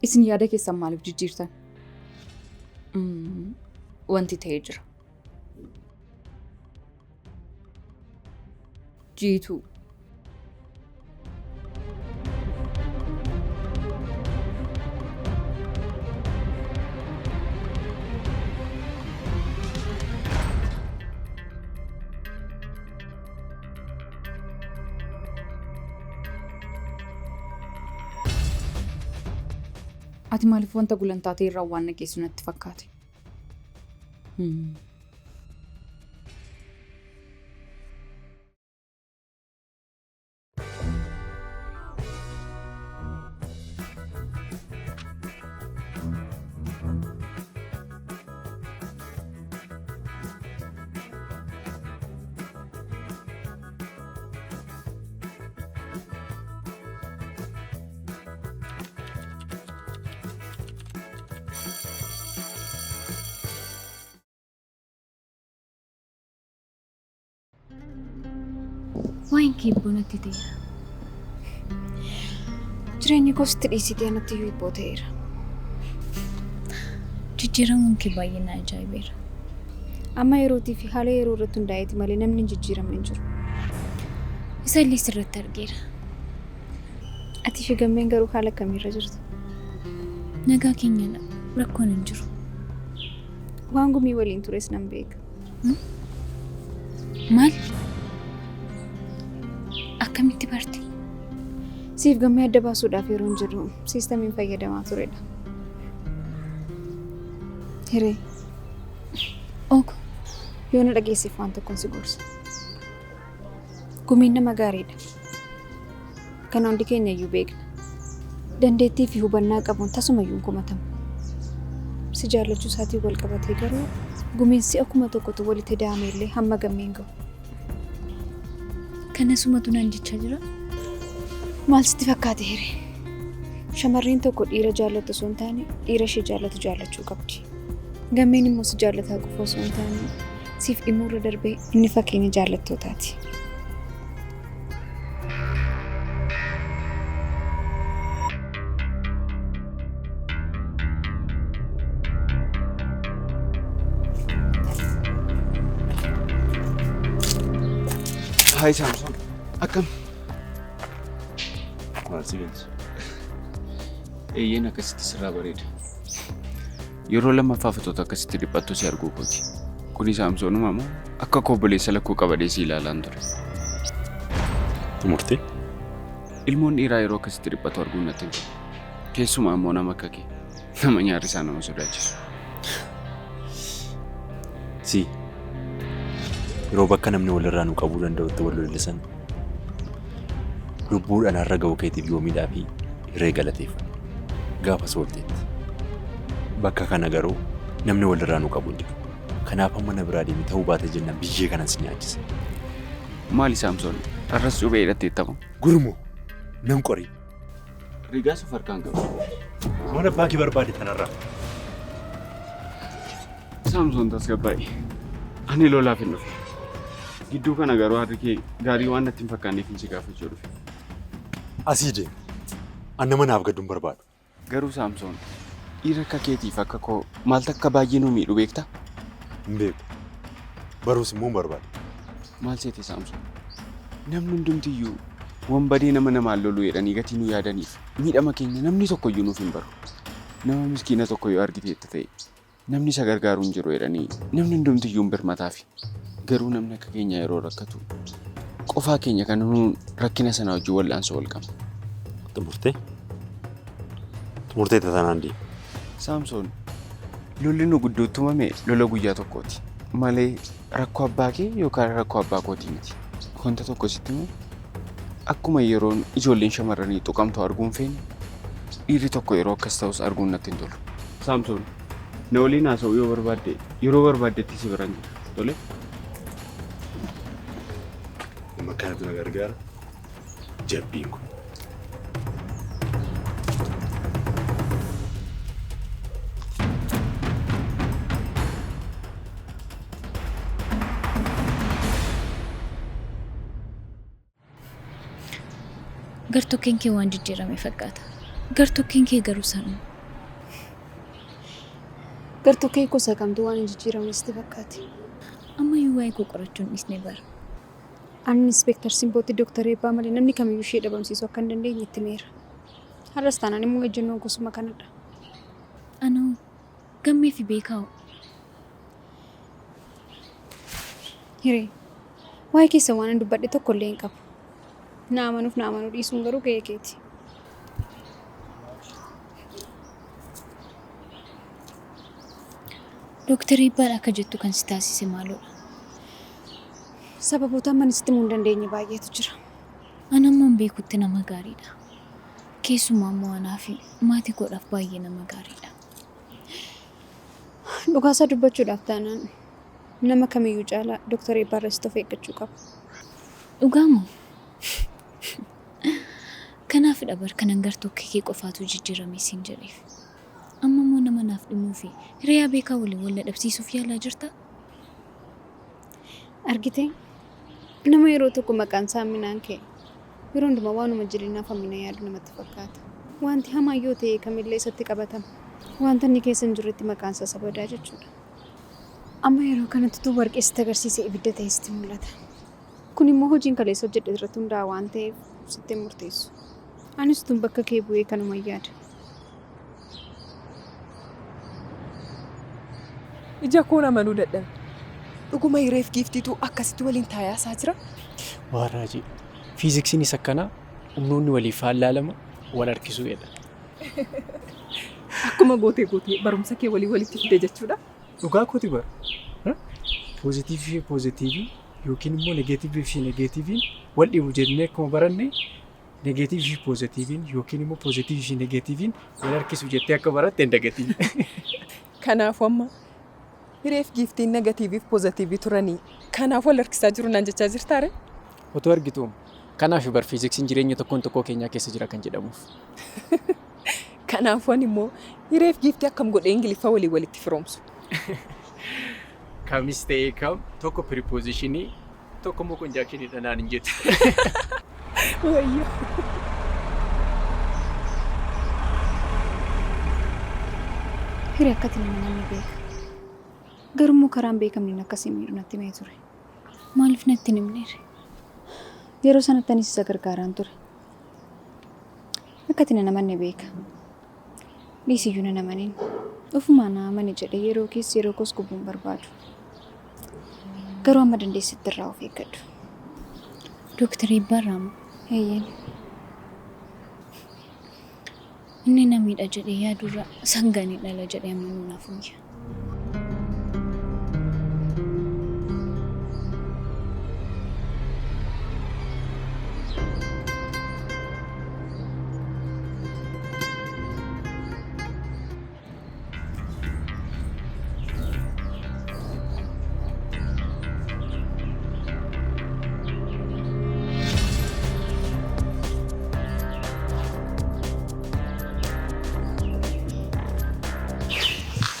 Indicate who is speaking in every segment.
Speaker 1: Isin yaada keessan maaliif jijjiirtan? Wanti ta'ee jira. Jiituu. Ati maaliif wanta gulantaa ta'e irraa waan nageessu natti fakkaate?
Speaker 2: Waan kibbonatti ta'eera. Jireenyi gosti dhiisitee natti hibboo ta'eera. Jijjiiramuun kee baay'ee na ajaa'ibeera. Amma yerootii fi haala yeroo irratti hundaa'eeti malee namni jijjiiramne hin jiru. Isa illee sirratti argeera. Ati fi gammeen garuu haala kamiirra jirtu? Nagaa keenyadha. Rakkoon hin jiru. Waan gumii waliin tures nan beeka. Maal? Akkamitti barti? Siif gammee adda baasuudhaaf yeroo hin jirru siistamiin fayyadamaa turedha. Hiree. Ogo. Yoo na dhageessiif waan tokkoon si gorsa. Gumiin nama gaariidha. Kana hundi keenya iyyuu beekna. Dandeettii fi hubannaa qabuun tasumayyuu kumatamu. Si jaallachuu isaatii wal qabatee garuu gumiin si akkuma tokkotu walitti da'ame illee hamma gammeen gahu. Kana sumatu naan jechaa jira. Maal sitti fakkaate Hiree? Shamarreen tokko dhiira jaallatu osoo hin taane dhiira ishee jaallatu jaallachuu qabdi. Gammeen immoo si jaallataa qofa osoo hin taane siif dhimma irra darbee inni fakkeenya jaallattootaati.
Speaker 3: Hi Samson. Akkam? Maal si bilcha? Eeyyeen akkasitti sirraa bareeda. Yeroo lammaffaa fotoota akkasitti dhiphattu si arguu kooti. Kuni Samsoonuma moo akka obboleessa lakkuu qabadee si ilaalaan ture.
Speaker 4: Murtee?
Speaker 3: Ilmoon dhiiraa yeroo akkasitti dhiphatu arguun natti hin jiru. Keessumaa immoo nama akka kee nama nyaarri isaa nama sodaachisu.
Speaker 4: Si. Yeroo bakka namni walirraa nu qabuu danda'utti wal lollisan lubbuudhaan har'a ga'uu keetiif yoomiidhaa fi hiree galateeffanna. Gaafas oolteetti. Bakka kana garuu namni walirraa nu qabuu hin jiru. Kanaaf amma na biraa deemee ta'uu baate jennaan biyyee kanan si nyaachisa.
Speaker 3: Maali Saamsoon? Har'as cuubee hidhattee taphama.
Speaker 4: Gurmoo nan qorii.
Speaker 3: Rigaas of harkaan qabu.
Speaker 4: Mana abbaa kee barbaade tanarraa.
Speaker 3: Saamsoon tasgabbaa'e. Ani lolaaf hin dhufe. Gidduu kana garuu harri kee gaarii waan natti hin fakkaanneef hin si gaafachuu dhufe.
Speaker 4: Asii deemi. Ani nama naaf gadduun barbaadu.
Speaker 3: Garuu Saamsoon dhiira akka keetiif akka koo maaltu akka baay'ee nu miidhu beektaa?
Speaker 4: Hin beeku. Baruus immoo hin barbaadu.
Speaker 3: Maal seete Saamsoon? Namni hundumtiyyuu wambadee nama namaan loluu jedhanii gatii nu yaadaniif miidhama keenya namni tokkoyyuu nuuf hin baru. Nama miskiina tokko yoo argiteetta ta'e namni isa gargaaru hin jiru jedhanii namni hundumtiyyuu hin birmataafi. Garuu namni akka keenya yeroo rakkatu qofaa keenya kan nuun rakkina sana wajjin wal'aansoo wal qabna.
Speaker 4: Xumurtee tatanaan deema.
Speaker 3: Saamsoon lolli nu gidduutti uumame lola guyyaa tokkooti malee rakkoo abbaa kee yookaan rakkoo abbaa kootii miti. Wanta tokko sitti immoo akkuma yeroon ijoolleen shamarranii tuqamtu arguun feene dhiirri tokko yeroo akkas ta'us arguun natti hin tolu. Saamsoon na waliin haasa'uu yoo barbaadde yeroo barbaaddetti si biraan jira. Tole?
Speaker 4: Nama kanatu na gargaara. Jabbiin kun.
Speaker 2: Gartokkeen kee waan jijjiirame fakkaata. Gartokkeen kee garuu sana. Gartuu kee gosa kamtu waan jijjiiramne sitti fakkaate.
Speaker 5: Amma yoo waa'ee koo qorachuun isne bara.
Speaker 2: Ani inspektar Simbootti Dooktar Eebbaa malee namni kamiyyuu ishee dhabamsiisuu akka hin dandeenye itti meera. Har'as taanaan immoo ejjennoon gosuma kanadha.
Speaker 5: Anoo gammee fi beekaa'u.
Speaker 2: Hiree, waa'ee keessa waan hin dubbadhe tokko illee hin qabu. Na amanuu dhiisuun garuu ga'ee keeti.
Speaker 5: Dooktar Eebbaan akka jettu kan si taasise maalodha?
Speaker 2: Sababoota amma sitti himuu hin dandeenye baay'eetu jira.
Speaker 5: Ani amman beekutti nama gaariidha. Keessumaa immoo anaa fi maatii koodhaaf baay'ee nama gaariidha.
Speaker 2: Dhugaasaa dubbachuudhaaf taanaan nama kamiyyuu caalaa Dooktar Eebbaa irratti of eeggachuu qaba.
Speaker 5: Dhugaamoo? Kanaaf dhabar kanan gartuu kee qofaatu jijjiirame siin jedheef. Amma immoo nama naaf dhimuu fi hiriyaa beekaa waliin wal dhabsiisuuf yaalaa jirta?
Speaker 2: Argitee? Nama yeroo tokko maqaan isaa Minaan ka'e. Yeroo hundumaa waanuma jireenyaaf hammina yaadu namatti fakkaata. Wanti hamaa yoo ta'e kamillee isatti qabatama. Wanta inni keessa hin jirretti maqaan isaa sabadaa jechuudha. Amma yeroo kanatti tu warqee sitti agarsiisee ibidda ta'e sitti mul'ata. Kun immoo hojiin kaleessa hojjedhe irratti hundaa'a waan ta'eef sitti hin murteessu. Anis tun bakka kee bu'ee kanuma yaada.
Speaker 6: Ija koon amanuu dadhabe. Dhuguma hireef giiftiitu akkasitti waliin taayaasaa jira.
Speaker 7: Waarraajii. Fiiziksiinis akkanaa humnoonni waliif faallaalama wal harkisuu jedha.
Speaker 6: Akkuma gootee barumsa kee walitti fide jechuudha.
Speaker 7: Dhugaa kooti bara. Poozitiivii fi poozitiivii yookiin immoo negeetiivii fi negeetiiviin wal dhibu jennee akkuma baranne negeetiivii fi poozitiiviin yookiin immoo poozitiivii fi negeetiiviin wal harkisuu jettee akka baratte hin dagatiin.
Speaker 6: Kanaafuu amma hireef giiftiin negatiivii fi poozitiivii turanii kanaaf wal harkisaa jiru naan jechaa jirtaare?
Speaker 7: Otoo argitu kanaaf bar fiiziksiin jireenya tokkoon tokkoo keenyaa keessa jira kan jedhamuuf.
Speaker 6: Kanaafuu ani immoo hireef giiftii akkam godhee Ingiliffa walitti firoomsu.
Speaker 7: Kamis ta'ee kam tokko piripoozishinii tokko immoo konjaakshinii naan hin jettu.
Speaker 6: Wayyo.
Speaker 2: Hiree akkati namni beeka. Garuu karaan beekamni akkasii miidhu natti mee ture.
Speaker 5: Maaliif natti himneere?
Speaker 2: Yeroo sanatti anis isa gargaaraan ture. Akkati namni beeka. Dhiisiyyuu namaniin. Ofumaa namani jedhee yeroo keessa yeroo kos gubuun barbaadu. Garuu amma dandeessitti irraa of eeggadhu.
Speaker 5: Dooktar Eebbaa Raamu.
Speaker 2: Eeyyeen.
Speaker 5: Inni namiidha jedhee yaadurraa sangaanii dhala jedhee amanuu naaf wayya.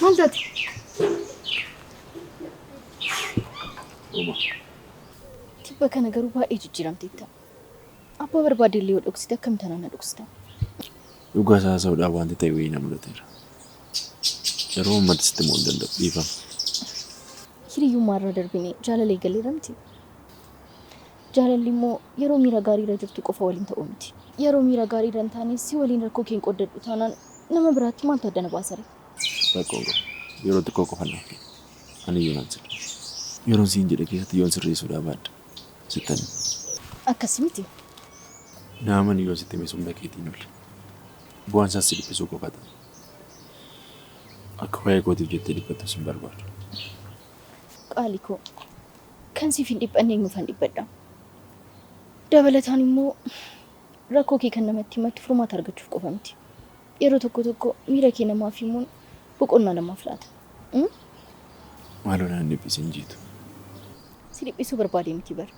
Speaker 2: Maal taate?
Speaker 5: Tibba kana garuu baay'ee jijjiiramteetta. Abbaa barbaade illee yoo dhoksite akkamitti na dhoksita?
Speaker 4: Dhugaa haasa'uudhaaf wanti ta'e wayii na mul'ateera. Yeroo uummata sitti immoo hin danda'u dhiifama.
Speaker 5: Hiriyyummaa irra darbinee jaalala eegaleeramti. Jaalalli immoo yeroo miira gaarii irra jirtu qofa waliin ta'uu miti. Yeroo miira gaarii irra hin taane si waliin rakkoo keen qoddadhu taanaan nama biraatti maaltu adda na baasare?
Speaker 4: Rakkoo yeroo xiqqoo qofa naaf kenna. Ani yoo naan sirrii. Yeroo siin jedhe keessatti yoon sirreessuudhaaf adda. Sittani.
Speaker 5: Akkasii miti.
Speaker 4: Naamani yoo sitti meesum dhageetiin olle. Bu'aan isaas si dhiphisuu qofata. Akka waa'ee kootiif jettee dhiphattu sin barbaadu.
Speaker 5: Qaalikoo kan siif hin dhiphanne eenyuufan dhiphadha. Dabalataan immoo rakkoo kee kan namatti himatti furmaata argachuuf qofa miti. Yeroo tokko miira kee namaaf himuun boqonnaa namaaf laata.
Speaker 4: Maaloo naan dhiphisin jiitu.
Speaker 5: Si dhiphisuu barbaade miti bara.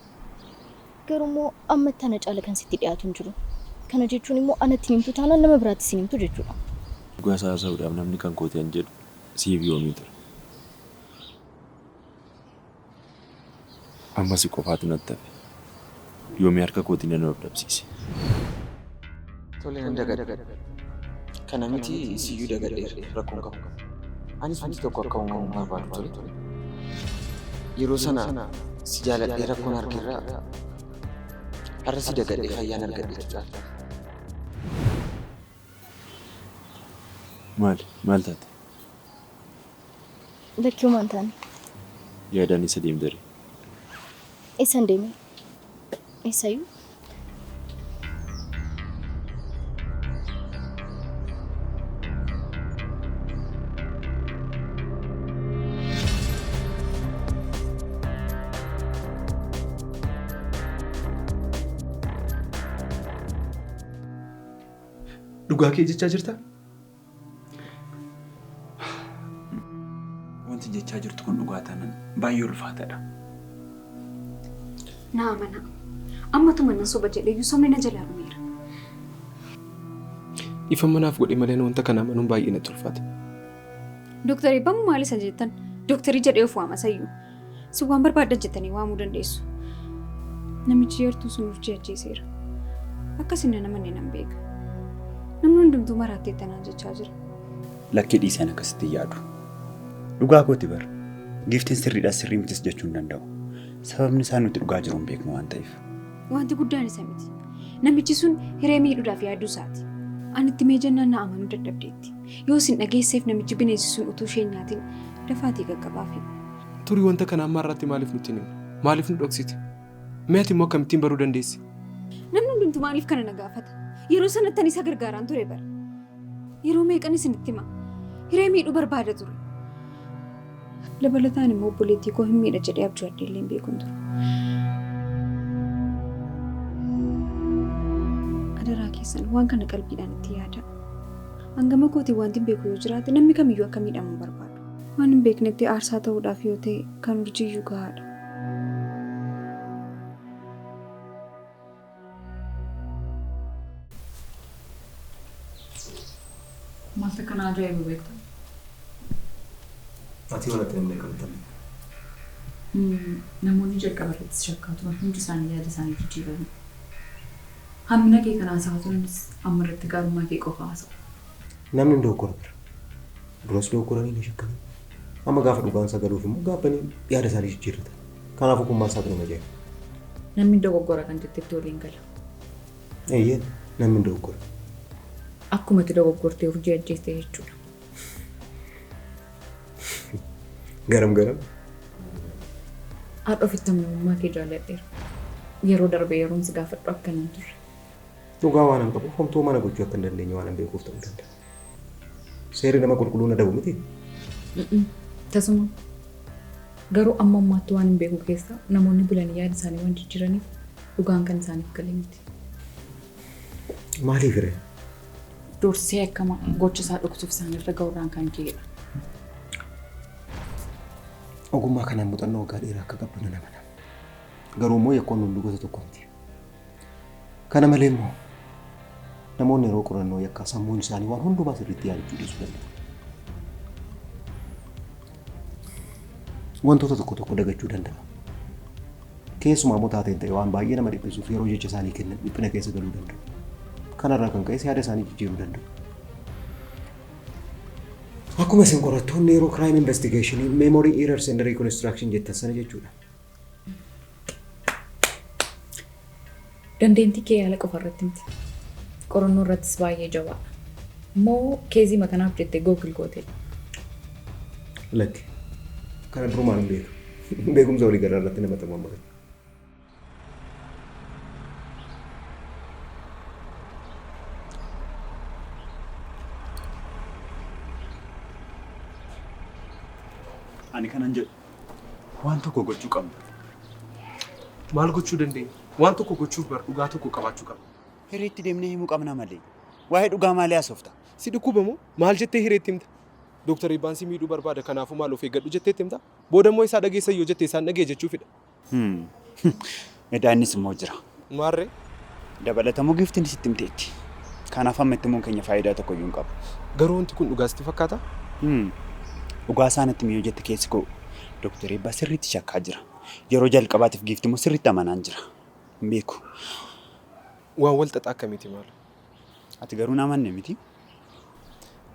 Speaker 5: Garuu immoo amma tana caala kan sitti dhiyaatu hin jiru. Kana jechuun immoo anatti himtu taanaan nama biraatti sin himtu jechuudha.
Speaker 4: Dhugaa haasa'uudhaaf namni kan kootiyan jedhu siif yoomii ture. Amma si qofaatu natti hafe. Yoomii harka kootiin nama dhabsiise.
Speaker 3: Tole nan dagadha. Kana miti siyyuu dagadheera rakkoon qabu. Anis wanti tokko akka uumamu barbaadu ture. Yeroo sana si jaaladhee rakkoon argirraa har'a si dagadhee fayyaan argadhe jechuudha.
Speaker 4: Maal taate?
Speaker 5: Lakkii homaan taane.
Speaker 4: Yaadaan isa deemtare.
Speaker 5: Eessan deeme? Eessayyuu?
Speaker 7: Dhugaa kee jechaa jirtaa?
Speaker 4: Wanti jechaa jirtu kun dhugaa taanaan baay'ee ulfaataadha.
Speaker 2: Naa mana. Ammatu mana soba jedhee somni na jalaa dhumeera.
Speaker 7: Ifa manaaf godhe malee wanta kana amanuun baay'ee natti ulfaata.
Speaker 2: Dooktarii bamu maal isa jettan? Dooktarii jedhee of waama sayyuu. Si waan barbaaddan jettanii waamuu dandeessu. Namichi yartuu sun of ji'achiiseera. Akkasina namanne nan beeka. Namni hundumtuu maraatee tanaan jechaa jira.
Speaker 4: Lakkee dhiisaan akkasitti yaadu. Dhugaa kooti bara. Giiftiin sirriidhaas sirrii mitis jechuu hin danda'u. Sababni isaa nuti dhugaa jiru hin beeknu waan ta'eef.
Speaker 2: Wanti guddaan isa miti. Namichi sun hiree miidhuudhaaf yaaduu isaati. Ani itti mee jennaan na amanuu dadhabdeetti. Yoo isin dhageesseef namichi bineensi sun utuu ishee nyaatiin dafaatii qaqqabaafi.
Speaker 7: Turii wanta kana amma irratti maaliif nutti himna? Maaliif nu dhoksite? Meeti immoo akkamittiin baruu dandeessi?
Speaker 2: Namni hundumtuu maaliif kana na gaafata? Yeroo sanatti ani isa gargaaraan ture bara. Yeroo meeqan isinitti hima? Hiree miidhuu barbaada ture. Dabalataan immoo obboleettii koo hin miidha jedhee abjuu addeellee hin beekun ture. Adaraa keessan waan kana qalbiidhaan itti yaada. Hangama kootii wanti hin beeku yoo jiraate namni kamiyyuu akka miidhamu barbaadu. Waan hin beeknetti aarsaa ta'uudhaaf yoo ta'e kan urjiiyyuu gahaadha.
Speaker 1: Maaltu kana ajaa'iba beektaa?
Speaker 8: Ati waan akka hin beekamtan.
Speaker 1: Namoonni jalqaba irrattis shakkaa turan hundi isaanii yaada isaanii jijjiiranii. Hammina kee kan haasa'aa turanis amma irratti gaarummaa kee qofa haasa'u.
Speaker 8: Namni dogoggora bira. Duras dogoggoranii ni shakkaman. Amma gaafa dhugaan sagaluuf immoo gaaffanii yaada isaanii jijjiirratan. Kanaafuu kun maal isaa ture majaa'e?
Speaker 1: Namni dogoggora kan jettetti waliin gala.
Speaker 8: Eeyyee namni dogoggora.
Speaker 1: Akkuma itti dogoggortee urjii ajjeestee jechuudha.
Speaker 8: Garam.
Speaker 1: Haadha ofitti amanamummaa kee jaalladheera. Yeroo darbe yeroon si gaafadhu akka nan turre.
Speaker 8: Dhugaa waan hin qabuuf homtuu mana gochuu akka hin dandeenye waan hin beekuuf ta'uu danda'a. Seerri nama qulqulluun adabu miti.
Speaker 1: Tasuma garuu amma ammaatti waan hin beeku keessaa namoonni bulanii yaada isaanii waan jijjiiraniif dhugaan kan isaaniif galee miti.
Speaker 8: Maaliif hiree?
Speaker 1: Dursee akkama gocha isaa dhoksuuf isaanirra ga'uudhaan kan ka'edha.
Speaker 8: Ogummaa kanaan muuxannoo waggaa dheeraa akka qabdu nan amana. Garuu immoo yakkoon hundi gosa tokko miti. Kana malee immoo namoonni yeroo qorannoo yakkaa sammuun isaanii waan hundumaa sirriitti yaadachuu dhiisuu danda'u. Wantoota tokko dagachuu danda'a. Keessumaa immoo taateen ta'e waan baay'ee nama dhiphisuuf yeroo jecha isaanii kennan dhiphina keessa galuu danda'u. Kanarraa kan ka'e yaada isaanii jijjiiruu danda'u. Akkuma isin qorattoonni yeroo crime investigation, memory errors and reconstruction jettan sana jechuudha.
Speaker 1: Dandeettii kee yaala qofa irratti miti. Qorannoo irrattis baay'ee jabaadha. Moo keezii makanaaf jettee Google gootee?
Speaker 8: Lakki. Kana durumaan hin beeku. Beekumsa walii garaa irratti nama xumurama.
Speaker 4: Ani kanan jedhu waan tokko gochuu qabna.
Speaker 7: Maal gochuu dandeenya? Waan tokko gochuuf bar dhugaa tokko qabaachuu qabna.
Speaker 4: Hireetti deemnee himuu qabna malee. Waa'ee dhugaa maalii haasofta?
Speaker 7: Si dhukkubamoo maal jettee hireetti himta? Dooktar Ibaansi miidhuu barbaada kanaafuu maal of eeggadhu jetteetti himta? Boodammoo isaa dhageessa yoo jettee isaan dhagee jechuufidha.
Speaker 4: Edaannis immoo jira.
Speaker 7: Maarree?
Speaker 4: Dabalatamuu giiftiin sitti himteetti. Kanaaf amma itti himuun keenya faayidaa tokko iyyuu hin qabu.
Speaker 7: Garuu wanti kun dhugaa sitti fakkaata?
Speaker 4: Dhugaa isaanitti miyyoo jette keessi koo Dooktar Ibbaa sirriitti shakkaa jira. Yeroo jalqabaatiif giiftii immoo sirriitti amanaan jira. Hin beeku.
Speaker 7: Waan wal xaxaa akkamiiti maal?
Speaker 4: Ati garuu na amanne miti?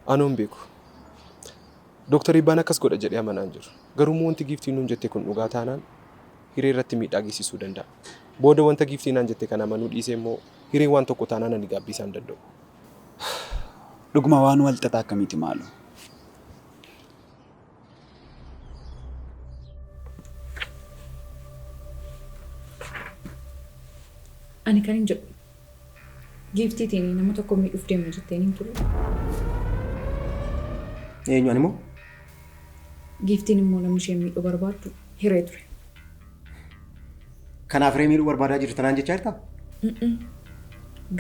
Speaker 7: Anoo hin beeku.
Speaker 9: Dooktarii Ibbaan akkas godha jedhee amanaan jiru. Garuu wanti giiftiin nuun jette kun dhugaa taanaan hiree irratti miidhaa geessisuu danda'a. Booda wanta giiftiin naan jette kana amanuu dhiisee immoo hiree waan tokko taanaan ani gaabbii isaan danda'u.
Speaker 10: Dhuguma waan wal xaxaa akkamiiti maalu?
Speaker 1: Ani kan hin jedhu giiftiitiin nama tokko miidhuuf deema jettee hin turre.
Speaker 8: Eenyuun immoo?
Speaker 1: Giiftiin immoo namni ishee miidhuu barbaaddu hiree ture.
Speaker 8: Kanaaf hiree miidhuu barbaadaa jirtu tanaan jechaa jirtaa?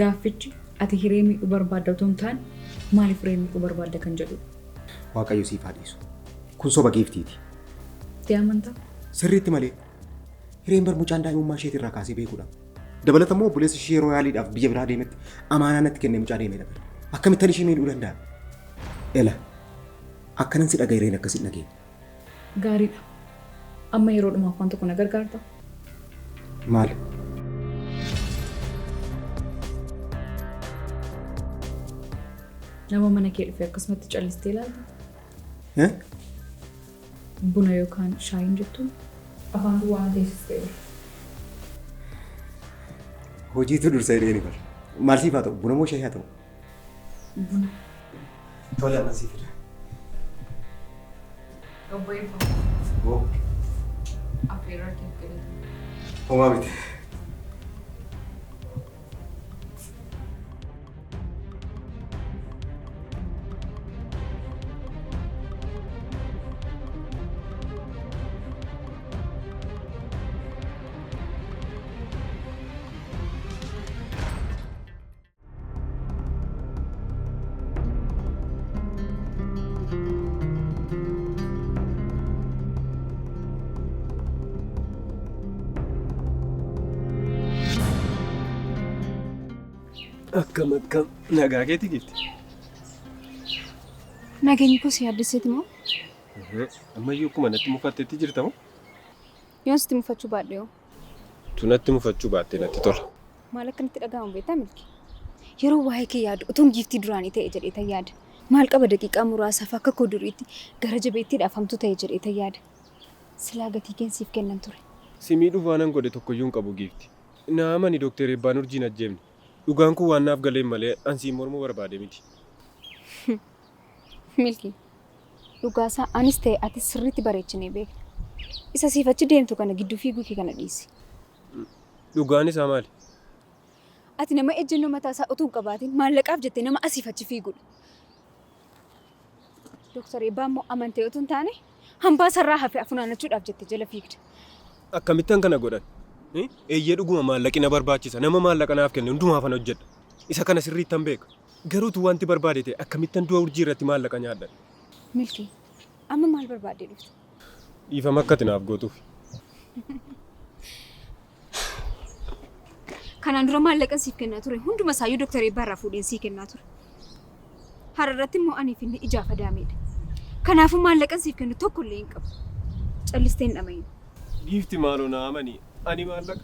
Speaker 1: Gaaffichi ati hiree miidhuu barbaadda otoo hin taane maaliif hiree miidhuu barbaadda kan jedhu.
Speaker 8: Waaqayyo siif haa dhiisu. Kun soba giiftiiti.
Speaker 1: Tee amantaa?
Speaker 8: Sirriitti malee hireen bar mucaan daa'imummaa isheetirraa kaasee beekuudha. Dabalata immoo obboleessi ishee yeroo yaaliidhaaf biyya biraa deemetti amaanaa natti kennee mucaa deemee dhabe. Akkamittan ishee miidhuu danda'a? Ela akkanan si dhaga'e hireen akkasii dhageenya.
Speaker 1: Gaariidha. Amma yeroo dhumaaf waan tokko na gargaarta.
Speaker 8: Maali?
Speaker 1: Nama mana kee dhufee akkasumatti callistee ilaalta? Buna yookaan shaayiin jettuun afaan duwwaa teessistee jira.
Speaker 8: Hojiitu dursa jedhee bara. Maal siif haa ta'u? Buna moo shaayii haa ta'u?
Speaker 1: Buna.
Speaker 8: Tole amma siif irra.
Speaker 1: Obbo Eebbaa.
Speaker 8: Oo.
Speaker 1: Affeerraa keekkanii.
Speaker 8: Homaa miti.
Speaker 9: Akkam nagaa keetii giifti.
Speaker 2: Nageenyi koo si yaaddeseeti moo?
Speaker 9: Ammayyuu akkuma natti mufatteetti jirta moo?
Speaker 2: Yoon sitti mufachuu baadhe yoo?
Speaker 9: Tu natti mufachuu baattee natti tola.
Speaker 2: Maal akka natti dhaga'amu beektaa milki? Yeroo waa'ee kee yaadu utuun giiftii duraanii ta'e jedhee tan yaada. Maal qaba daqiiqaa muraasaaf akka koo duriitti gara jabeettii dhaafamtu ta'e jedhee tan yaada. Silaa gatii keensiif kennan ture.
Speaker 9: Si miidhuuf waanan godhe tokkoyyuu hin qabu giifti. Naamani Dooktar Eebbaan urjiin ajjeemne. Dhugaan kun waan naaf galeen malee ansiin mormuu barbaade miti.
Speaker 2: Milki, dhugaasaa anis ta'e ati sirriitti bareechinee beekna. Isa siif achi deemtu kana gidduu fiiguu kee kana dhiisi.
Speaker 9: Dhugaan isaa maali?
Speaker 2: Ati nama ejjennoo mataa isaa utuu hin qabaatin maallaqaaf jettee nama asiif achi fiigudha. Dooktar Eebbaa immoo amantee utuu hin taane hambaa sarraa hafee afunaanachuudhaaf jettee jala fiigda.
Speaker 9: Akkamittan kana godhan? Eeyyee dhuguma maallaqi na barbaachisa. Nama maallaqa naaf kenne hundumaafan hojjedha. Isa kana sirriittan beeka. Garuu tu wanti barbaade ta'e akkamittan du'a urjii irratti maallaqa nyaadhan.
Speaker 2: Milki, amma maal barbaadee dhufte?
Speaker 9: Dhiifama akkati naaf gootuuf.
Speaker 2: Kanaan dura maallaqan siif kennaa ture. Hunduma isaayyuu Dooktar Eebbaa irraa fuudheen sii kennaa ture. Hararratti immoo aniif inni ijaafa daameedha. Kanaafuu maallaqan siif kennu tokko illee hin qabu. Callistee hin dhamayin.
Speaker 9: Dhiifti maaloo na amanii. Ani maallaqa.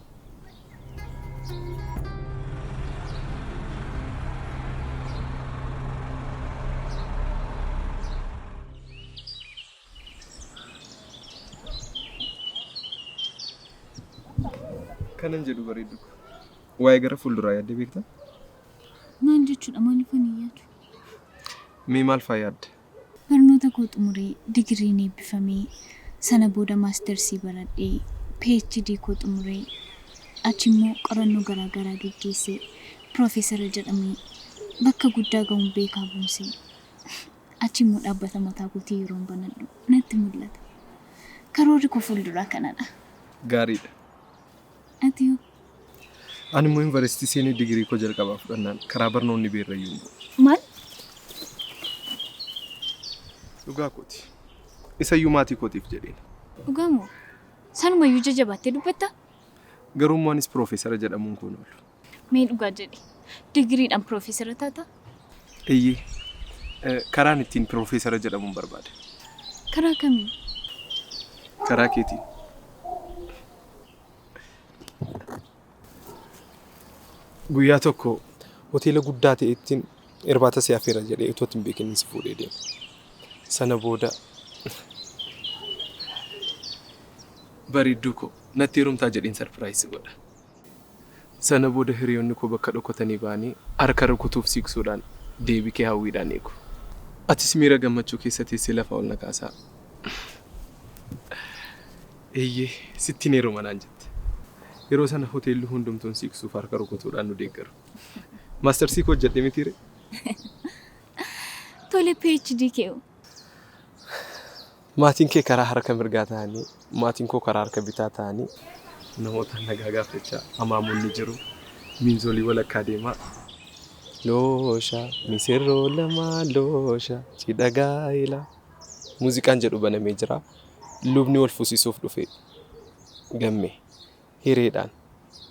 Speaker 9: Kanan jedhu bareedu. Waa'ee gara fuulduraa yaaddee beektaa?
Speaker 5: Maal jechuudha maaliif ani yaadu?
Speaker 9: Mee maal fa'aa yaadde?
Speaker 5: Barnoota koo xumuree digiriin eebbifamee sana booda maastersii baradhee PhD koo xumuree achi immoo qorannoo garaagaraa gaggeessee piroofeesara jedhamee bakka guddaa ga'uun beekaa buusee achi immoo dhaabbata mataa kootii yeroon banadhu natti mul'ata. Karoorri koo fuulduraa kanadha.
Speaker 9: Gaariidha.
Speaker 5: Ati hoo?
Speaker 9: Ani immoo yuunivarsiitii seenee digirii koo jalqabaa fudhannaan karaa barnoonni beerrayyuu.
Speaker 5: Maal?
Speaker 9: Dhugaa kooti. Isayyuu maatii kootiif jedheen.
Speaker 5: Dhugaa moo? Sanumayyuu jajjabaattee dubbatta?
Speaker 9: Garuu immoo anis piroofeesara jedhamuun kun oolu.
Speaker 5: Mee dhugaa jedhi. Digiriidhaan piroofeesara taata?
Speaker 9: Eeyyee. Karaan ittiin piroofeesara jedhamuun barbaade.
Speaker 5: Karaa kamiin?
Speaker 9: Karaa keetiin. Guyyaa tokko hoteela guddaa ta'ettiin irbaata si affeera jedhee itoo hin beekin si fuudhee deema. Sana booda Bareedduu koo natti heerumtaa jedhiin sarpiraayisii godha. Sana booda hiriyoonni koo bakka dhokatanii ba'anii harka rukutuuf siqsuudhaan deebii kee hawwiidhaan eegu. Atis miira gammachuu keessa teessee lafa ol na kaasaa. Eeyyee sittiin heeruma naan jette. Yeroo sana hoteelli hundumtuun siqsuuf harka rukutuudhaan nu deeggaru. Maastarsii koo hojjedhe mitiire?
Speaker 2: Tole PhD kee.
Speaker 9: Maatiin kee karaa harka mirgaa ta'anii, maatiin koo karaa harka bitaa ta'anii namoota nagaa gaafachaa amaamuun ni jiru. Miinzolii walakkaa deemaa. Loosha, misirroo lama loosha, cidha gaa'ela. Muuziqaan jedhu banamee jira. Lubni wal fuusisuuf dhufe. Gamme. Hireedhaan.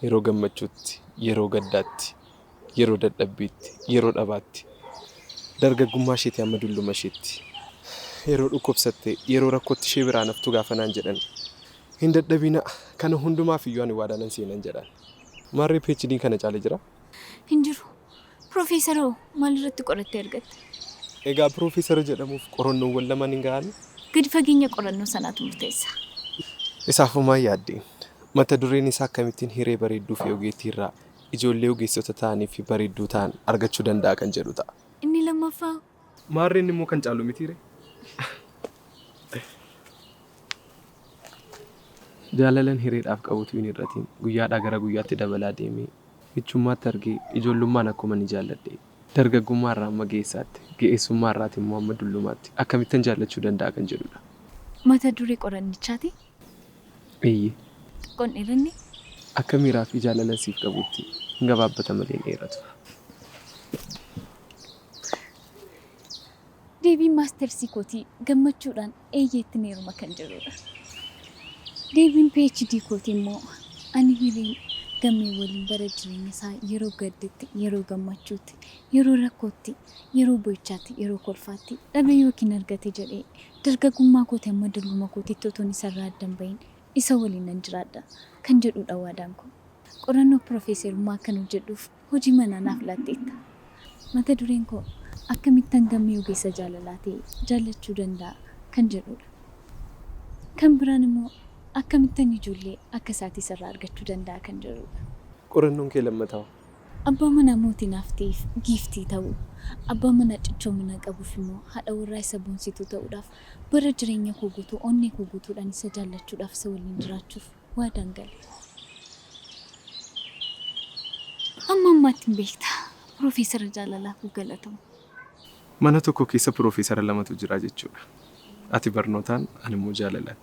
Speaker 9: Yeroo gammachuutti, yeroo gaddaatti, yeroo dadhabbiitti, yeroo dhabaatti. Dargaggummaa isheetii amma dulluma isheetti. Yeroo dhukkubsatte, yeroo rakkootti ishee biraa naftu gaafa naan jedhan. Hin dadhabina kana hundumaaf iyyuu ani waadaanan seenan jedhan. Maarree PhD kana caale jira?
Speaker 2: Hin jiru. Profeesaroo maalirratti qorattee argatte?
Speaker 9: Egaa Profeesara jedhamuuf qorannoowwan lamaan hin gahan?
Speaker 2: Gadi fageenya qorannoo sanaatu murteessa.
Speaker 9: Isaafumaa yaaddeen. Mata dureen isaa akkamittiin hiree bareedduu fi ogeettii irraa ijoollee ogeessota ta'anii fi bareedduu ta'an argachuu danda'a kan jedhu ta'a.
Speaker 2: Inni lammaffaa.
Speaker 9: Maarreen immoo kan caalu mitiire? Jaalalan hireedhaaf qabutu hin irratiin guyyaadhaa gara guyyaatti dabalaa deemee michummaatti argee ijoollummaan akkuma ni jaalladhe dargaggummaa irraa amma geessaatti ge'eessummaa irraati immoo amma dullumaatti akkamittan jaallachuu danda'a kan jedhudha.
Speaker 2: Mata duree qorannichaati?
Speaker 9: Eeyyee.
Speaker 2: Xiqqoon dheeranne?
Speaker 9: Akka miiraa fi jaalalan siif qabutti hin gabaabbata malee hin dheeratu.
Speaker 2: Deebiin maastersii kootii gammachuudhaan eeyyeetti neeruma kan jirudha. Deebiin PhD kootii immoo ani hireen gammee waliin bara jireenya isaa yeroo gaddetti, yeroo gammachuutti, yeroo rakkootti, yeroo bo'ichaatti, yeroo kolfaatti dhabee yookiin argate jedhee dargaggummaa kootii amma dulluma kootiitti otoo isarraa addan bahin isa waliin nan jiraadha kan jedhudha waadaan kun. Qorannoo Profeesarummaa kan hojjedhuuf hojii manaa naaf laatteetta. Mata dureen koo akkamittan gammee ogeessa jaalalaa ta'e jaallachuu danda'a kan jedhudha. Kan biraan immoo akkamittan ijoollee akka isaatii irraa argachuu danda'a kan jedhudha.
Speaker 9: Qorannoon kee lammataa.
Speaker 2: Abbaa manaa mootii naaf ta'eef giiftii ta'uu, abbaa manaa cichoomina qabuuf immoo haadha warraa isa boonsituu ta'uudhaaf bara jireenya koo guutuu onnee koo guutuudhaan isa jaallachuudhaaf isa waliin jiraachuuf waadaan gale. Amma ammaatti hin beekta. Profeesara Jaalalaa Kutaa.
Speaker 9: Mana tokko keessa Profeesara lamatu jira jechuudha. Ati barnootaan ani immoo jaalalaan.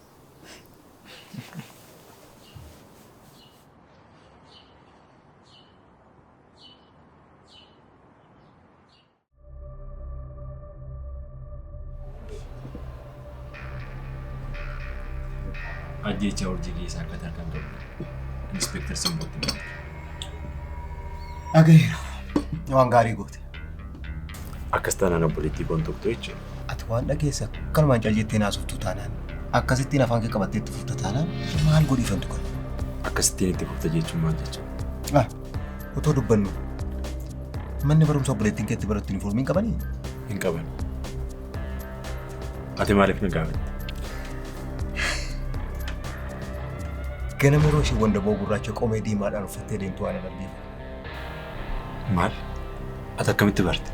Speaker 4: Ajjecha hojii keessaa akka tarkan ta'u Inspektar Simbootti.
Speaker 8: Ageera. Waan gaarii goote.
Speaker 4: Akkas taanaan obboleettii kun tokko jechuudha.
Speaker 8: Ati waan dhageessa kanumaan caljettee naasoftuu taanaan akkasittiin afaan kee qabattee itti fufta taanaan maal godhiifantu qaba?
Speaker 4: Akkasittiin itti fufta jechuun maal jechuudha?
Speaker 8: Otoo dubbannu manni barumsa obboleettiin keetti barattu yuunifoormii hin qabanii?
Speaker 4: Hin qaban. Ati maaliif na gaafatte?
Speaker 8: Ganama yeroo ishee wandaboo gurraacha qomee diimaadhaan uffattee deemtu waan agarbeef.
Speaker 4: Maal? Ati akkamitti barte?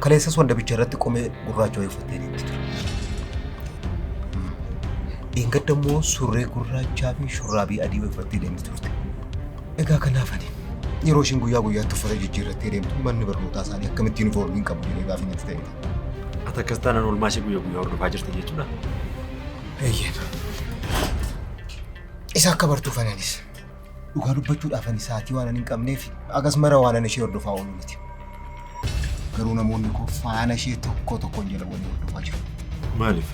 Speaker 8: Kaleessas wandabicha irratti qomee gurraacha wayii uffattee deemti ture. Eeggadda immoo surree gurraachaa fi shurraabii adii wayii uffattee deemti turte. Egaa kanaaf ani yeroo ishiin guyyaa guyyaatti uffata jijjiirrattee deemtu manni barnootaa isaanii akkamitti yuunifoormii hin qabu jedhee gaafa natti ta'edha.
Speaker 4: Ati akkas taanaan oolmaa ishee guyyaa guyyaa hordofaa jirti jechuudha?
Speaker 8: Eeyyeen. Isa akka bartuuf anis dhugaa dubbachuudhaaf ani sa'aatii waan hin qabneef agas mara waan ishee hordofaa oolu miti. Garuu namoonni koo faana ishee tokko tokkoon jala waliin hordofaa jiru.
Speaker 4: Maaliif?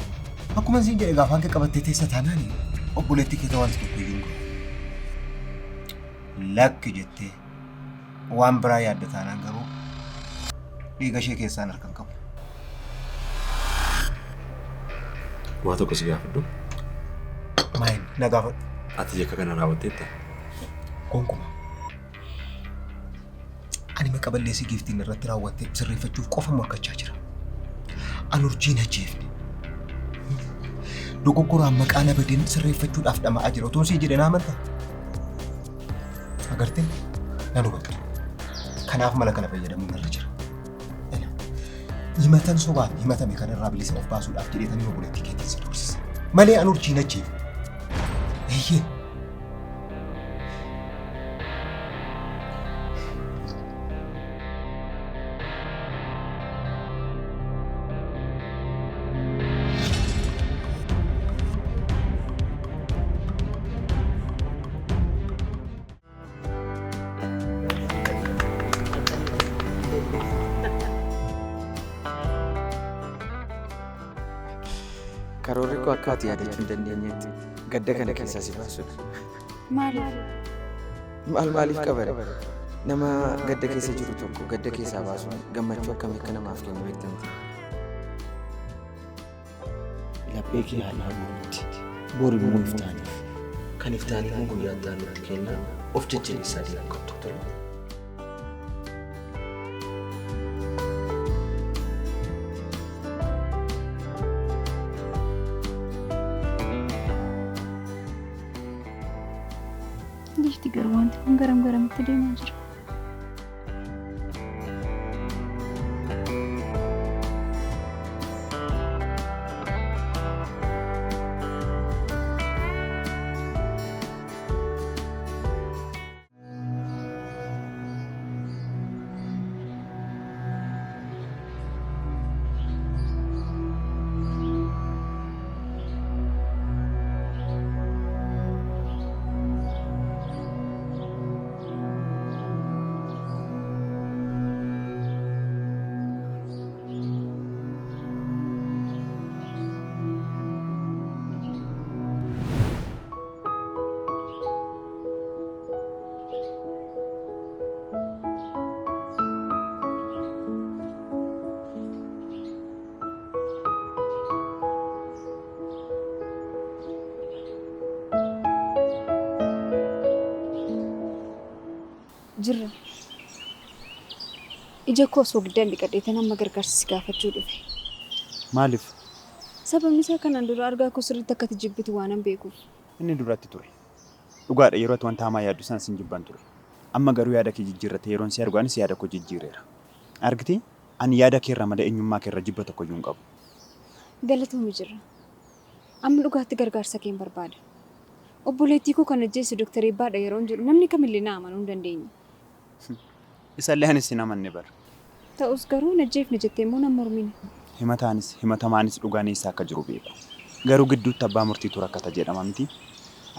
Speaker 8: Akkuma isin jedhe gaafa hanqa qabattee teessa taanaan obboleettii keessa wanti tokko iyyuu hin godhu. Lakki jettee waan biraa yaadda taanaan garuu dhiiga ishee keessaan harkan qabu.
Speaker 4: Waa tokko si gaafadhu.
Speaker 8: Maayini na gaafadhu.
Speaker 4: Ati yakka kana raawwatteetta?
Speaker 8: Gonkumaa. Ani maqaa balleessii giiftiin irratti raawwattee sirreeffachuuf qofa morkachaa jira. Anurjiin ajjeefne. Dogoggoraan maqaa nabadeen sirreeffachuudhaaf dhama'aa jira. Otoo sii jedhe naa amantaa? Agartee? Nan hubadhu. Kanaaf mala kana fayyadamuun irra jira. Himatan sobaan himatame kanarraa bilisa of baasuudhaaf jedheetanii obboleettii keetiin si doorsisa. Malee anurjiin ajjeefne. Eeyyee.
Speaker 11: Karoorri koo akka ati yaadachuu hin dandeenyetti gadda kana keessaa si baasudha. Maaliif qabare? Nama gadda keessa jiru tokko gadda keessaa baasuun gammachuu akkamii akka namaaf kennu beektamti.
Speaker 8: Laphee kee haalaa guutuutti boru immoo iftaaniif. Kan iftaaniif immoo guyyaa addaa nutti kennan of jajjabeessaa jiran qabdu ture.
Speaker 2: Gifti garuu wanti kun garamatti deemaa jira. Jirra. Ija koo osoo giddaan dhiqadheetan amma gargaarsa gaafachuu dhufe.
Speaker 10: Maaliif?
Speaker 2: Sababni isaa kanaan dura argaa koo sirriitti akka ati jibbitu waan hin beekuuf.
Speaker 10: Inni duratti ture. Dhugaadha yeroo ati wanta hamaa yaaddu san sin jibban ture. Amma garuu yaada kee jijjiirrate yeroon si argu anis yaada koo jijjiireera. Argiti? Ani yaada kee irraa malee eenyummaa kee irra jibba tokko iyyuu hin qabu.
Speaker 2: Galatoomii jirra. Amma dhugaatti gargaarsa kee barbaada. Obboleettii koo kan ajjeesse Dooktar Eebbaadha yeroo hin jedhu namni kamillee na amanuu hin dandeenye.
Speaker 10: Isallee anis hin amanne bara.
Speaker 2: Ta'us garuu najjeefne jettee immoo nama mormine.
Speaker 10: Himataanis himatamaanis dhugaan eessa akka jiru beeka. Garuu gidduutti abbaa murtiitu rakkata jedhama miti.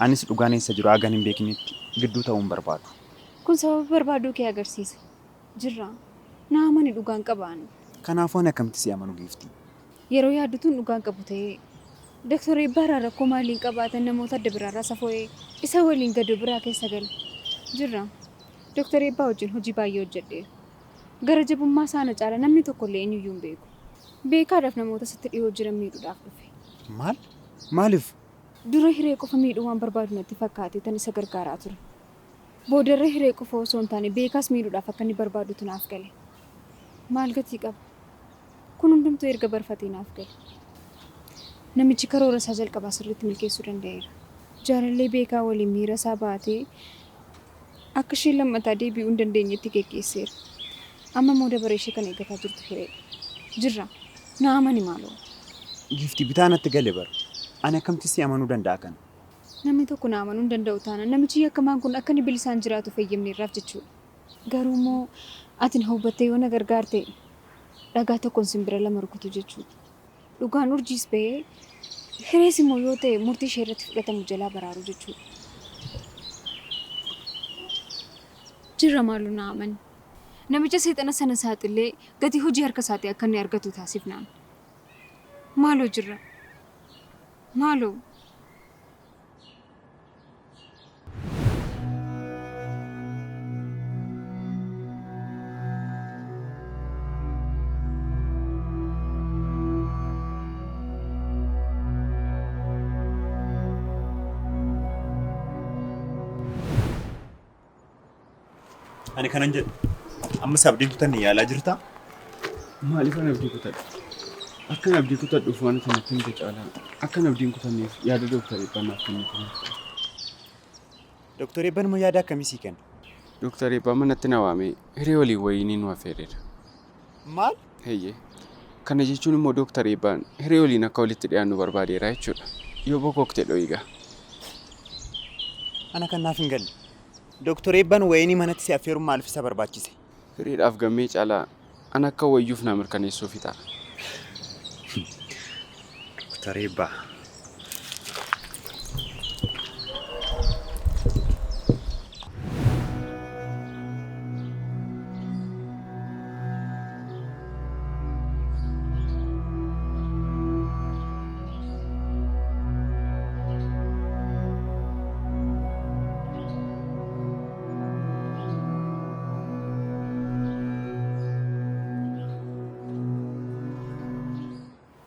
Speaker 10: Anis dhugaan eessa jiru hagan hin beeknetti gidduu ta'uun barbaadu.
Speaker 2: Kun sababa barbaaduu kee agarsiisa. Jirra. Na amani dhugaan qabaan.
Speaker 10: Kanaafuu ani akkamitti si amanu giifti?
Speaker 2: Yeroo yaaddutuun dhugaan qabu ta'ee Dooktar Eebbaarraa rakkoo maaliin qabaatan namoota adda biraarraa safoo'ee isa waliin gadi biraa keessa gala. Jirra. Dooktar Eebbaa wajjin hojii baay'ee hojjedheera. Gara jabummaa isaana caala namni tokkollee eenyuyyuu hin beeku. Beekaadhaaf namoota sitti dhiyoo jiran miidhuudhaaf dhufe.
Speaker 10: Maal? Maaliif?
Speaker 2: Dura hiree qofa miidhuu waan barbaadu natti fakkaate tan isa gargaaraa ture. Boodarra hiree qofa osoo hin taane beekaas miidhuudhaaf akka inni barbaadutu naaf gale. Maal gatii qaba? Kun hundumtuu erga barfatee naaf gale. Namichi karoora isaa jalqabaa sirriitti milkeessuu danda'eera. Jaalallee beekaa waliin miira isaa baatee akka isheen lammataa deebi'uu hin dandeenyetti geggeesseera. Amma immoo dabaree ishee kan eeggataa jirtu hireedha. Jirra. Na amani maaloo.
Speaker 10: Giifti bitaa natti gale bara. Ani akkamitti si amanuu danda'a kana?
Speaker 2: Namni tokko na amanuu hin danda'u taana namichi yakkamaan kun akka inni bilisaan jiraatu fayyamneerraaf jechuudha. Garuu immoo ati na hubattee yoo na gargaarte dhagaa tokkoon simbira lama rukutu jechuudha. Dhugaan urjiis ba'ee hirees immoo yoo ta'e murtii ishee irratti fudhatamu jalaa baraaru jechuudha. Jirra maaloo na amani. Namicha seexana sana saaxilee gatii hojii harka isaatii akka inni argatu taasifnaan. Maaloo jirra. Maaloo.
Speaker 10: Ani kanan jedhu amma sabdiin kutanni yaalaa jirtaa?
Speaker 9: Maaliif ana abdii kutadha?
Speaker 3: Akkan abdii kutadhuuf waan kanatti himte caalaa akkan abdiin kutanneef yaada Dooktar Eebbaanaaf kennitu.
Speaker 10: Dooktar Eebbaan immoo yaada akkamii sii kenna?
Speaker 3: Dooktar Eebbaan manatti na waamee hiree waliin wayinii nu affeereera.
Speaker 10: Maal?
Speaker 3: Heeyyee. Kana jechuun immoo Dooktar Eebbaan hiree waliin akka walitti dhiyaannu barbaadeera jechuudha. Yoo bokookte dho'igaa.
Speaker 10: Ana kan naaf hin galle. Dooktar Eebbaan wayinii manatti si affeeruun maaliif isa barbaachise?
Speaker 3: Hireedhaaf gammee caalaa ana akka wayyuuf na mirkaneessuufi ta'a.
Speaker 10: Dooktar Eebbaa.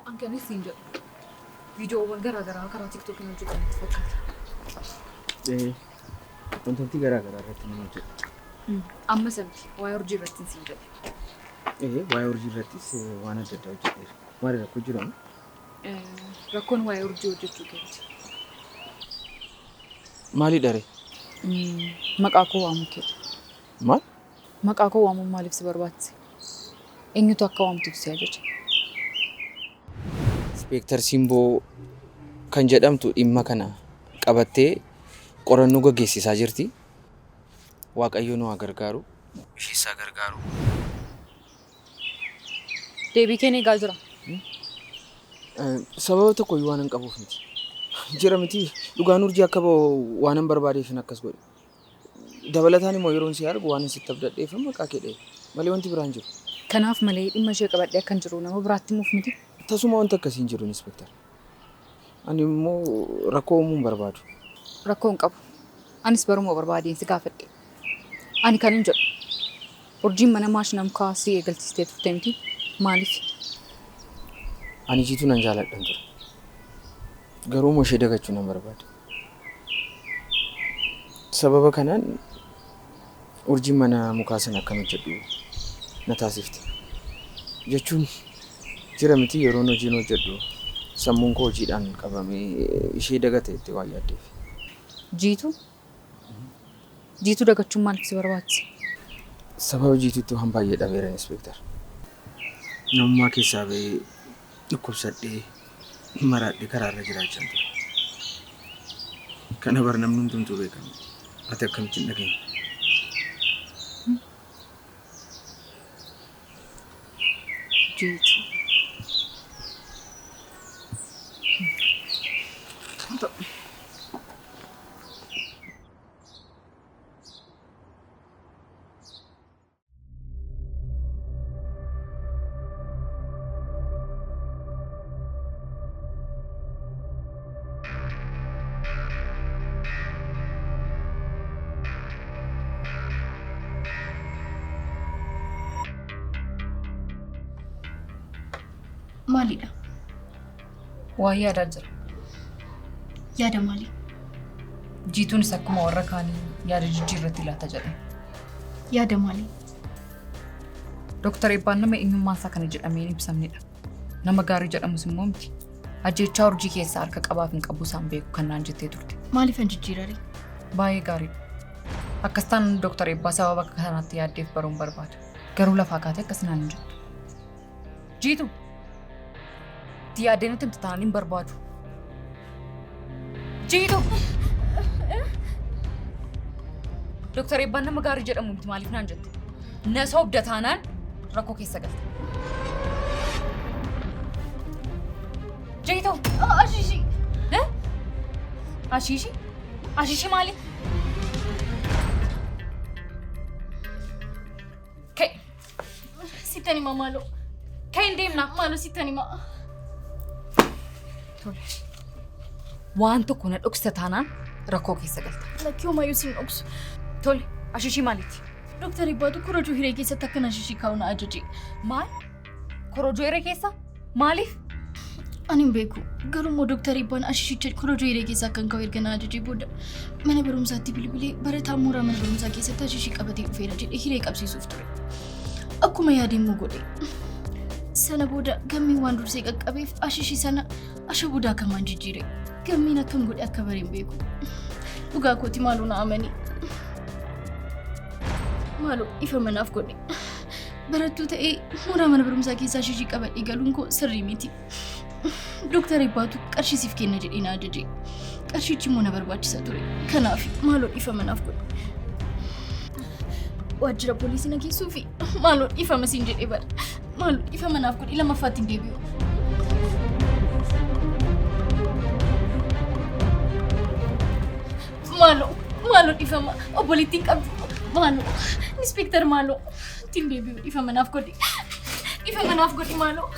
Speaker 1: Ankanis siin jedhu viidiyoowwan garaagaraa karaa tiktookiin hojjetanitti fakkaata.
Speaker 11: Wantooti garaagaraa irratti nama hojjetu.
Speaker 1: Amma sabti waa'ee urjii irratti siin jedhu.
Speaker 11: Waa'ee urjii irrattis waan adda addaa hojjeteera. Maali rakkoo jiramu?
Speaker 1: Rakkoon waa'ee urjii hojjechuu keeti.
Speaker 11: Maali dharee?
Speaker 1: Maqaa koo waamuu keeti.
Speaker 11: Maal?
Speaker 1: Maqaa koo waamuun maaliif si barbaachise? Eenyutu akka waamtuuf si ajaje?
Speaker 11: Inspektar Simboo kan jedhamtu dhimma kana qabattee qorannoo gaggeessisaa jirti. Waaqayyo nu haa gargaaru. Ishees haa gargaaru.
Speaker 1: Deebii kee eegaa jira.
Speaker 11: Sababa tokko iyyuu waan hin qabuuf miti. Jira miti dhugaan urjii akka ba'u waan hin barbaadeef akkas godhe. Dabalataan immoo yeroon si argu waan sitti abdadheef maqaa kee dha'e malee wanti biraan jiru.
Speaker 1: Kanaaf malee dhimma ishee qabadhee akkan jiru nama biraatti himuuf miti.
Speaker 11: Tasuma wanta akkasii hin jiru inspektar. Ani immoo rakkoo uumuu hin barbaadu.
Speaker 1: Rakkoo hin qabu. Anis baruma barbaadeen si gaafadhe. Ani kan hin jedhu. Urjiin mana maashina mukaa si eegalchiistee turte miti. Maaliif?
Speaker 11: Ani jiituu nan jaaladhan ture. Garuu immoo ishee dagachuu nan barbaada. Sababa kanaan urjiin mana mukaa sana akkam hojjedhu na taasifte. Jechuun jira miti yeroo hojiin hojjedhu sammuun koo hojiidhaan qabamee ishee dagate itti waa yaaddeef.
Speaker 1: Jiitu? Jiitu dagachuun maaliif si barbaachise?
Speaker 11: Sababa jiituutti waan baay'ee dhabeera inspektar. Namummaa keessaa ba'ee dhukkubsadhee maraadhee karaarra jiraachaa ture. Kana bar namni hundumtuu beekama. Ati akkamittiin dhageenya?
Speaker 1: Jiitu.
Speaker 5: Maalidha?
Speaker 1: Waa yaadaa jira.
Speaker 5: Yaada maali?
Speaker 1: Jiituunis akkuma warra kaanii yaada jijjiirratti laata jedhame.
Speaker 5: Yaada maali?
Speaker 1: Dooktar Eebbaan nama eenyummaan isaa kana jedhamee hin ibsamnedha. Nama gaarii jedhamus immoo miti. Ajjechaa urjii keessaa harka qabaaf hin qabu isaan beeku kan naan jettee turte.
Speaker 5: Maaliif hin jijjiirare?
Speaker 1: Baay'ee gaarii. Akkasitaan Dooktar Eebbaa sababa akka kanaatti yaaddeef baruun barbaada. Garuu lafaa kaatee akkas naan hin jettu. Jiitu! Itti yaaddee nuti himtu taanaan hin barbaadu. Jiitu! Dooktar Eebbaan nama gaarii jedhamu miti maaliif naan jette? Na sobda taanaan rakkoo keessa galte. Jiitu!
Speaker 5: Ashishi!
Speaker 1: Ashishi? Ashishi maali? Ka'e!
Speaker 5: Sittan hima maaloo.
Speaker 1: Ka'e hin deemnaa.
Speaker 5: Maaloo sittan hima.
Speaker 1: Tole. Waan tokko na dhoksita taanaan rakkoo keessa galta.
Speaker 5: Lakkii homayyuu siin dhoksu.
Speaker 1: Tole. Ashishi maaliiti?
Speaker 5: Dooktar Eebbaatu korojoo hiree keessatti akka ashishii kaa'u na ajaje.
Speaker 1: Maal? Korojoo hiree keessa? Maaliif?
Speaker 5: Ani hin beeku. Garuu immoo Dooktar Eebbaan ashishicha korojoo hiree keessaa kan ka'u erga na ajajee booda mana barumsaatti bilbilee barataa mooraa mana barumsaa keessatti ashishii qabatee dhufeera jedhee hiree qabsiisuuf ture. Akkuma yaade immoo godhe. sana booda gammeen waan dursee qaqqabeef ashishi sana ashabuudaa kamaan jijjiire. Gammeen akkam godhe akka bareen beeku. Dhugaa kooti maaloo na amani. Maaloo ifa manaaf godhe. Barattuu ta'ee mooraa mana barumsaa keessaa ashishii qabadhee galuun koo sirrii miti. Dooktar Ibbaatu qarshisiif kenna jedhee na ajaje. Qarshichi immoo na barbaachisa ture. Kanaaf maaloo ifa manaaf godhe. Waajjira poolisii na geessuu fi maaloo ifa masiin jedhee bara. Maaloo ifa manaaf godhe lammaffaatti hin deebi'u. Maaloo ifama obboleettiin qabdu. Maaloo inspektar maaloo ittiin deebi'u ifa manaaf godhe. Ifa manaaf godhe maaloo.